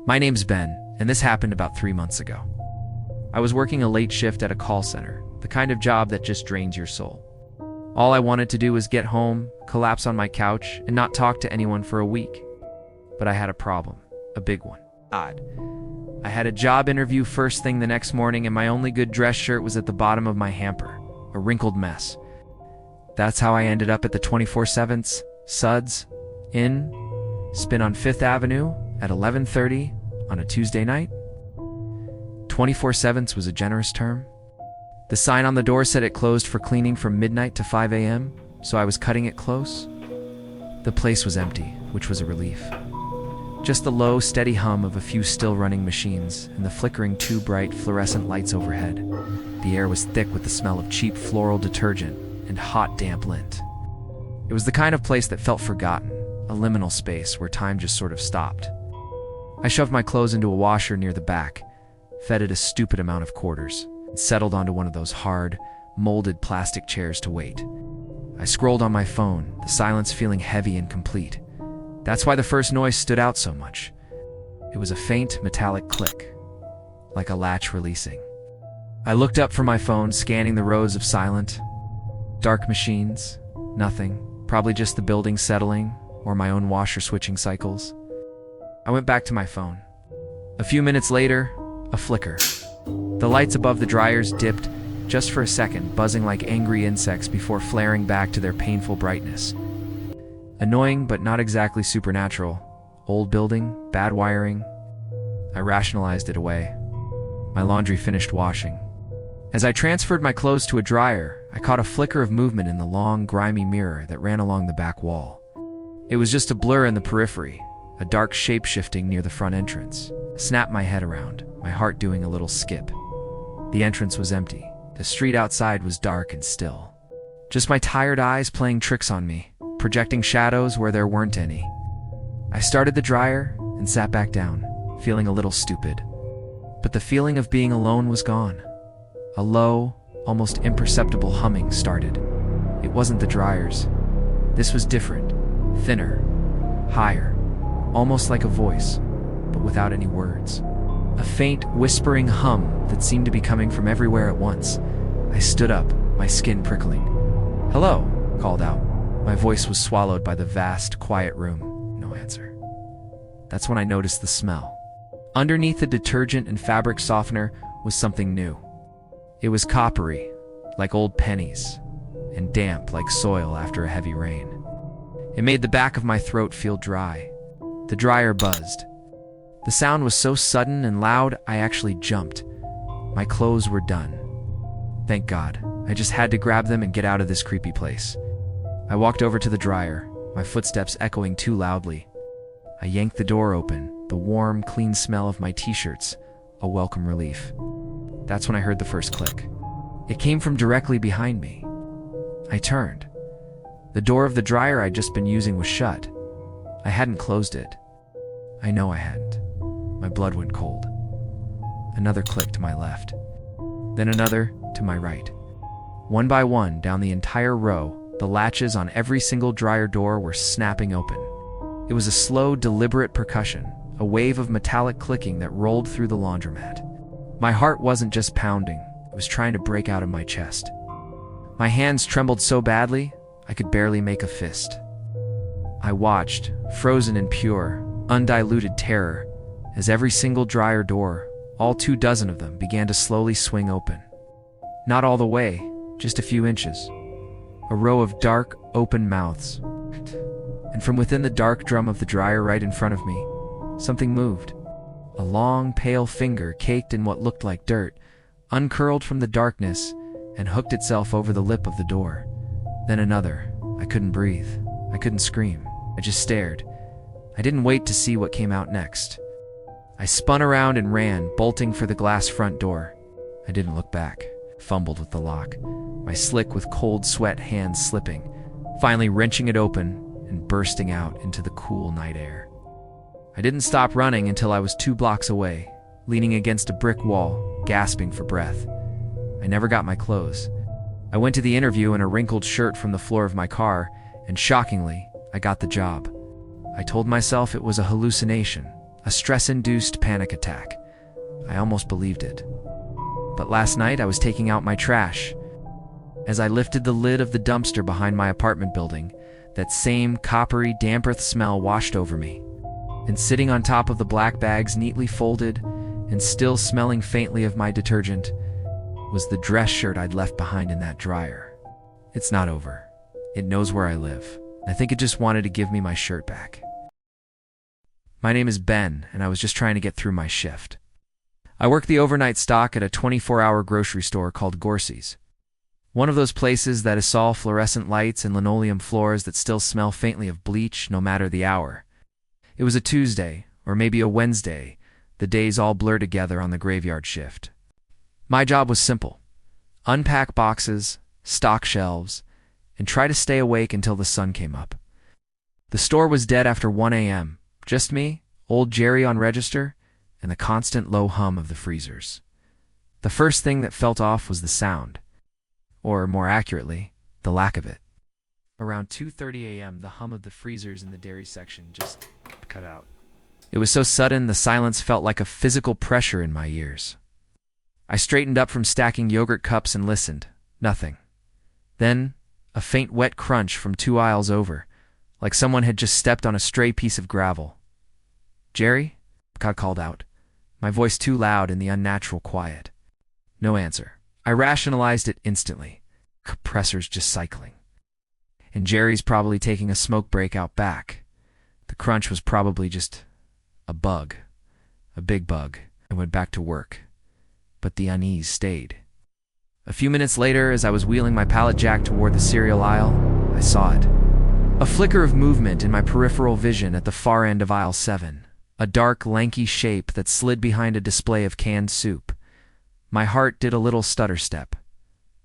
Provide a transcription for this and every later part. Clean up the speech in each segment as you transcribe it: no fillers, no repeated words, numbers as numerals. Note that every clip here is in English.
My name's Ben, and this happened about 3 months ago. I was working a late shift at a call center, the kind of job that just drains your soul. All I wanted to do was get home, collapse on my couch, and not talk to anyone for a week. But I had a problem, a big one. Odd. I had a job interview first thing the next morning, and my only good dress shirt was at the bottom of my hamper, a wrinkled mess. That's how I ended up at the 24/7 Suds Inn, Spin on 5th Avenue at 11:30 on a Tuesday night. 24/7 was a generous term. The sign on the door said it closed for cleaning from midnight to 5 a.m., so I was cutting it close. The place was empty, which was a relief. Just the low, steady hum of a few still-running machines and the flickering two bright fluorescent lights overhead. The air was thick with the smell of cheap floral detergent and hot, damp lint. It was the kind of place that felt forgotten, a liminal space where time just sort of stopped. I shoved my clothes into a washer near the back, fed it a stupid amount of quarters, and settled onto one of those hard, molded plastic chairs to wait. I scrolled on my phone, the silence feeling heavy and complete. That's why the first noise stood out so much. It was a faint, metallic click, like a latch releasing. I looked up from my phone, scanning the rows of silent, dark machines. Nothing, probably just the building settling, or my own washer switching cycles. I went back to my phone. A few minutes later, a flicker. The lights above the dryers dipped, just for a second, buzzing like angry insects before flaring back to their painful brightness. Annoying, but not exactly supernatural. Old building, bad wiring. I rationalized it away. My laundry finished washing. As I transferred my clothes to a dryer, I caught a flicker of movement in the long, grimy mirror that ran along the back wall. It was just a blur in the periphery, a dark shape shifting near the front entrance. I snapped my head around, my heart doing a little skip. The entrance was empty. The street outside was dark and still. Just my tired eyes playing tricks on me, projecting shadows where there weren't any. I started the dryer and sat back down, feeling a little stupid. But the feeling of being alone was gone. A low, almost imperceptible humming started. It wasn't the dryers. This was different, thinner, higher, almost like a voice, but without any words. A faint, whispering hum that seemed to be coming from everywhere at once. I stood up, my skin prickling. "Hello," called out. My voice was swallowed by the vast, quiet room. No answer. That's when I noticed the smell. Underneath the detergent and fabric softener was something new. It was coppery, like old pennies, and damp like soil after a heavy rain. It made the back of my throat feel dry. The dryer buzzed. The sound was so sudden and loud, I actually jumped. My clothes were done. Thank God. I just had to grab them and get out of this creepy place. I walked over to the dryer, my footsteps echoing too loudly. I yanked the door open, the warm, clean smell of my t-shirts, a welcome relief. That's when I heard the first click. It came from directly behind me. I turned. The door of the dryer I'd just been using was shut. I hadn't closed it. I know I hadn't. My blood went cold. Another click to my left. Then another to my right. One by one, down the entire row, the latches on every single dryer door were snapping open. It was a slow, deliberate percussion, a wave of metallic clicking that rolled through the laundromat. My heart wasn't just pounding, it was trying to break out of my chest. My hands trembled so badly, I could barely make a fist. I watched, frozen in pure, undiluted terror, as every single dryer door, all 24 of them, began to slowly swing open. Not all the way, just a few inches. A row of dark, open mouths. And from within the dark drum of the dryer right in front of me, something moved. A long, pale finger caked in what looked like dirt, uncurled from the darkness, and hooked itself over the lip of the door. Then another. I couldn't breathe. I couldn't scream. I just stared. I didn't wait to see what came out next. I spun around and ran, bolting for the glass front door. I didn't look back. Fumbled with the lock, my slick with cold sweat hands slipping, finally wrenching it open and bursting out into the cool night air. I didn't stop running until I was 2 blocks away, leaning against a brick wall, gasping for breath. I never got my clothes. I went to the interview in a wrinkled shirt from the floor of my car, and shockingly, I got the job. I told myself it was a hallucination, A stress-induced panic attack. I almost believed it. But last night I was taking out my trash. As I lifted the lid of the dumpster behind my apartment building, that same coppery, damp earth smell washed over me. And sitting on top of the black bags neatly folded and still smelling faintly of my detergent was the dress shirt I'd left behind in that dryer. It's not over. It knows where I live. I think it just wanted to give me my shirt back. My name is Ben, and I was just trying to get through my shift. I work the overnight stock at a 24-hour grocery store called Gorcy's. One of those places that is all fluorescent lights and linoleum floors that still smell faintly of bleach no matter the hour. It was a Tuesday, or maybe a Wednesday. The days all blur together on the graveyard shift. My job was simple. Unpack boxes, stock shelves, and try to stay awake until the sun came up. The store was dead after 1 a.m. Just me, old Jerry on register, and the constant low hum of the freezers. The first thing that felt off was the sound. Or, more accurately, the lack of it. Around 2:30 a.m., the hum of the freezers in the dairy section just cut out. It was so sudden, the silence felt like a physical pressure in my ears. I straightened up from stacking yogurt cups and listened. Nothing. Then, a faint wet crunch from 2 aisles over, like someone had just stepped on a stray piece of gravel. "Jerry?" I called out, my voice too loud in the unnatural quiet. No answer. I rationalized it instantly. Compressors just cycling. And Jerry's probably taking a smoke break out back. The crunch was probably just a bug. A big bug. I went back to work. But the unease stayed. A few minutes later, as I was wheeling my pallet jack toward the cereal aisle, I saw it. A flicker of movement in my peripheral vision at the far end of aisle 7. A dark, lanky shape that slid behind a display of canned soup. My heart did a little stutter step.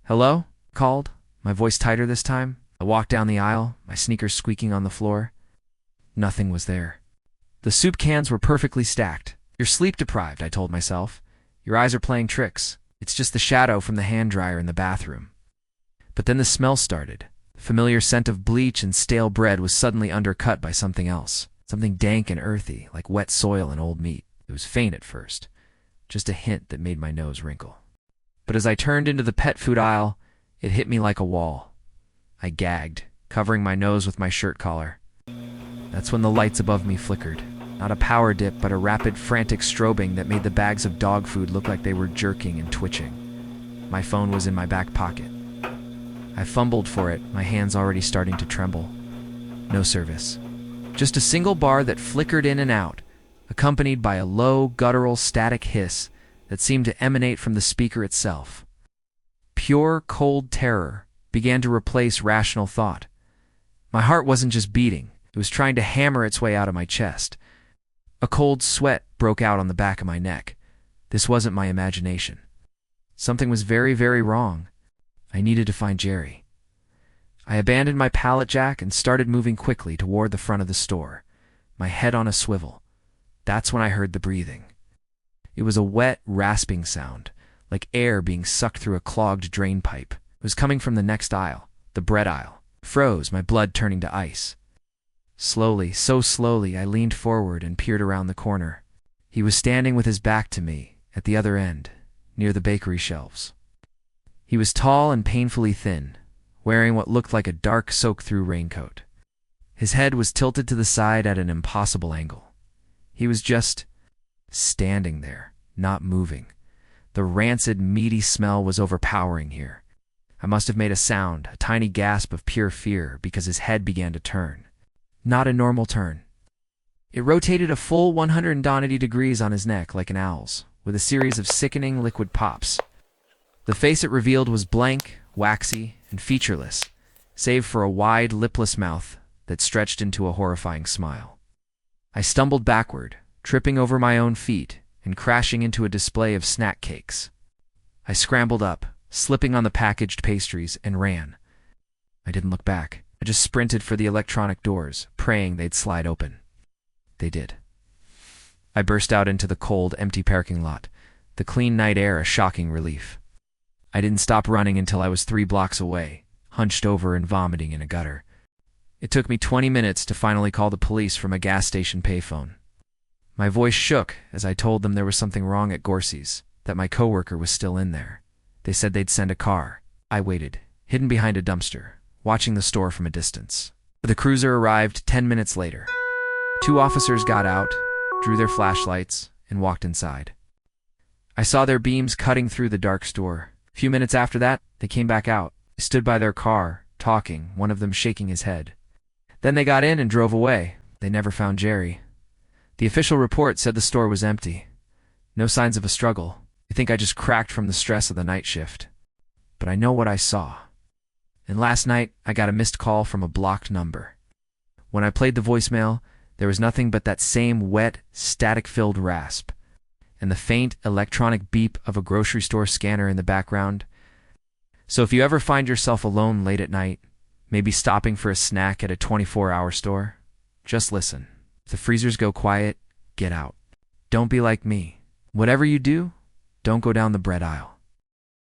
"Hello?" I called, my voice tighter this time. I walked down the aisle, my sneakers squeaking on the floor. Nothing was there. The soup cans were perfectly stacked. "You're sleep-deprived," I told myself. "Your eyes are playing tricks. It's just the shadow from the hand dryer in the bathroom." But then the smell started. The familiar scent of bleach and stale bread was suddenly undercut by something else. Something dank and earthy, like wet soil and old meat. It was faint at first. Just a hint that made my nose wrinkle. But as I turned into the pet food aisle, it hit me like a wall. I gagged, covering my nose with my shirt collar. That's when the lights above me flickered. Not a power dip, but a rapid, frantic strobing that made the bags of dog food look like they were jerking and twitching. My phone was in my back pocket. I fumbled for it, my hands already starting to tremble. No service. Just a single bar that flickered in and out, accompanied by a low, guttural, static hiss that seemed to emanate from the speaker itself. Pure, cold terror began to replace rational thought. My heart wasn't just beating, it was trying to hammer its way out of my chest. A cold sweat broke out on the back of my neck. This wasn't my imagination. Something was very, very wrong. I needed to find Jerry. I abandoned my pallet jack and started moving quickly toward the front of the store, my head on a swivel. That's when I heard the breathing. It was a wet, rasping sound, like air being sucked through a clogged drain pipe. It was coming from the next aisle, the bread aisle. Froze, my blood turning to ice. Slowly, so slowly, I leaned forward and peered around the corner. He was standing with his back to me, at the other end, near the bakery shelves. He was tall and painfully thin, wearing what looked like a dark soak-through raincoat. His head was tilted to the side at an impossible angle. He was just standing there, not moving. The rancid, meaty smell was overpowering here. I must have made a sound, a tiny gasp of pure fear, because his head began to turn. Not a normal turn. It rotated a full 180 degrees on his neck like an owl's, with a series of sickening liquid pops. The face it revealed was blank, waxy, and featureless, save for a wide, lipless mouth that stretched into a horrifying smile. I stumbled backward, tripping over my own feet and crashing into a display of snack cakes. I scrambled up, slipping on the packaged pastries, and ran. I didn't look back. I just sprinted for the electronic doors, praying they'd slide open. They did. I burst out into the cold, empty parking lot, the clean night air a shocking relief. I didn't stop running until I was 3 blocks away, hunched over and vomiting in a gutter. It took me 20 minutes to finally call the police from a gas station payphone. My voice shook as I told them there was something wrong at Gorsey's, that my coworker was still in there. They said they'd send a car. I waited, hidden behind a dumpster, watching the store from a distance. The cruiser arrived 10 minutes later. 2 officers got out, drew their flashlights, and walked inside. I saw their beams cutting through the dark store. A few minutes after that, they came back out. They stood by their car, talking, one of them shaking his head. Then they got in and drove away. They never found Jerry. The official report said the store was empty. No signs of a struggle. I think I just cracked from the stress of the night shift. But I know what I saw. And last night, I got a missed call from a blocked number. When I played the voicemail, there was nothing but that same wet, static-filled rasp, and the faint electronic beep of a grocery store scanner in the background. So if you ever find yourself alone late at night, maybe stopping for a snack at a 24-hour store, just listen. If the freezers go quiet, get out. Don't be like me. Whatever you do, don't go down the bread aisle.